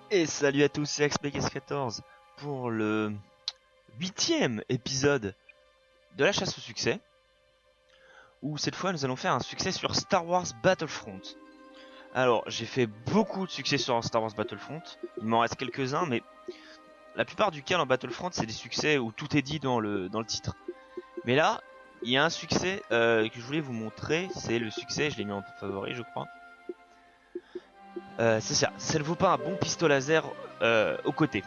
Et salut à tous, c'est XPKS14 pour le 8e épisode de la chasse au succès, où cette fois nous allons faire un succès sur Star Wars Battlefront. Alors j'ai fait beaucoup de succès sur Star Wars Battlefront, il m'en reste quelques-uns, mais la plupart du cas dans Battlefront c'est des succès où tout est dit dans le titre. Mais là, il y a un succès que je voulais vous montrer, c'est le succès, je l'ai mis en favori je crois. C'est ça, ça ne vaut pas un bon pistolet laser au côté.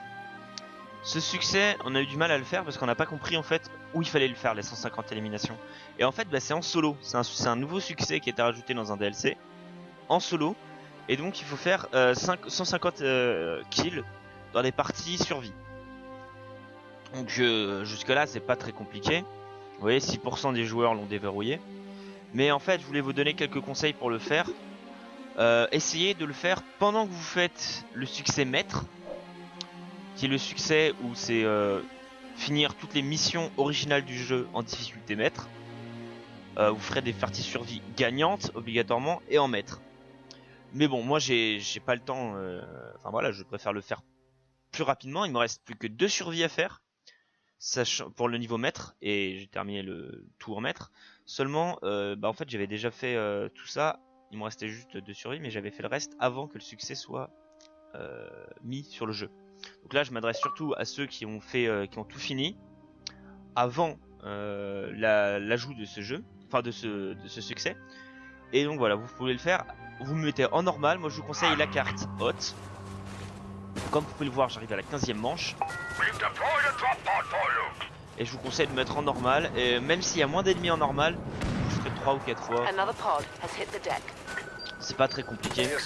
Ce succès, on a eu du mal à le faire parce qu'on n'a pas compris en fait où il fallait le faire, les 150 éliminations. Et en fait, c'est en solo, c'est un nouveau succès qui a été rajouté dans un DLC, en solo. Et donc il faut faire 150 kills dans les parties survie. Donc jusque là c'est pas très compliqué. Vous voyez, 6% des joueurs l'ont déverrouillé. Mais en fait, je voulais vous donner quelques conseils pour le faire. Essayez de le faire pendant que vous faites le succès maître, qui est le succès où c'est finir toutes les missions originales du jeu en difficulté maître. Vous ferez des parties survie gagnantes obligatoirement et en maître. Mais bon, moi j'ai pas le temps, enfin voilà, je préfère le faire plus rapidement. Il me reste plus que 2 survies à faire pour le niveau maître, et j'ai terminé le tour maître. Seulement, en fait j'avais déjà fait tout ça. Il me restait juste 2 survies, mais j'avais fait le reste avant que le succès soit mis sur le jeu. Donc là, je m'adresse surtout à ceux qui ont tout fini avant l'ajout de ce jeu, enfin de ce succès. Et donc voilà, vous pouvez le faire. Vous me mettez en normal. Moi, je vous conseille la carte haute. Comme vous pouvez le voir, j'arrive à la 15e manche. Et je vous conseille de mettre en normal. Et même s'il y a moins d'ennemis en normal, vous ferez 3 ou 4 fois. C'est pas très compliqué. Le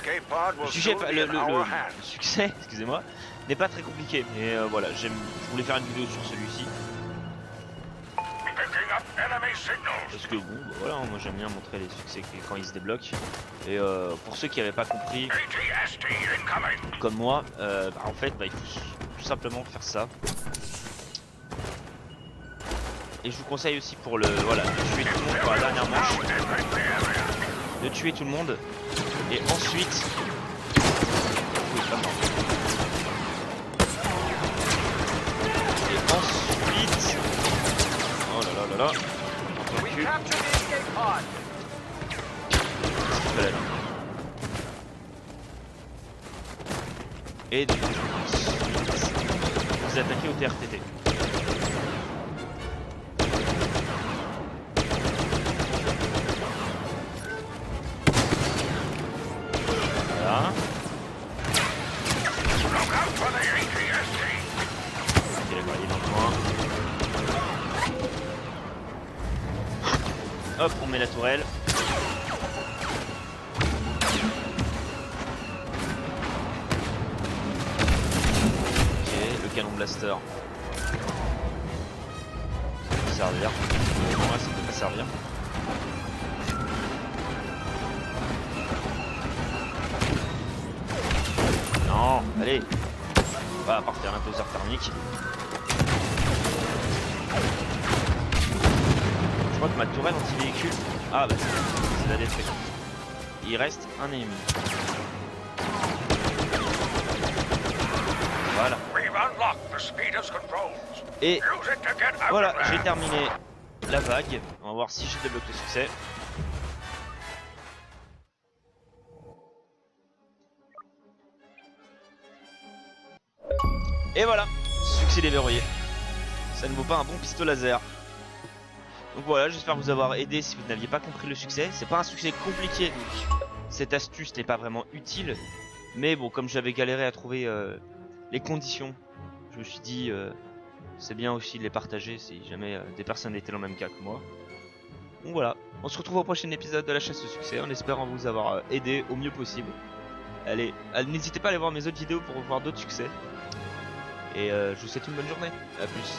succès, excusez-moi, n'est pas très compliqué. Mais voilà, je voulais faire une vidéo sur celui-ci. Parce que bon, voilà, moi j'aime bien montrer les succès quand ils se débloquent. Et pour ceux qui n'avaient pas compris, comme moi, en fait, il faut tout simplement faire ça. Et je vous conseille aussi pour de tuer tout le monde pour la dernière manche. De tuer tout le monde. Et ensuite... Oui, pas mort. Et ensuite... Oh là là là là. Et donc, vous attaquez au TRTT. Voilà. Ok, d'accord, il est dans le coin. Hop, on met la tourelle. Ok, le canon blaster. Ça peut servir. Moi, ça peut pas servir. Non, allez. On va partir un imposeur thermique. Je crois que ma tourelle anti-véhicule... Ah bah c'est la détruite. Il reste un ennemi. Voilà. Et voilà, j'ai terminé la vague. On va voir si j'ai débloqué le succès. Et voilà, succès déverrouillé. Ça ne vaut pas un bon pistolet laser. Donc voilà, j'espère vous avoir aidé si vous n'aviez pas compris le succès. C'est pas un succès compliqué, donc cette astuce n'est pas vraiment utile. Mais bon, comme j'avais galéré à trouver les conditions, je me suis dit c'est bien aussi de les partager si jamais des personnes étaient dans le même cas que moi. Donc voilà, on se retrouve au prochain épisode de la chasse au succès en espérant vous avoir aidé au mieux possible. Allez, n'hésitez pas à aller voir mes autres vidéos pour voir d'autres succès. Et je vous souhaite une bonne journée, à plus.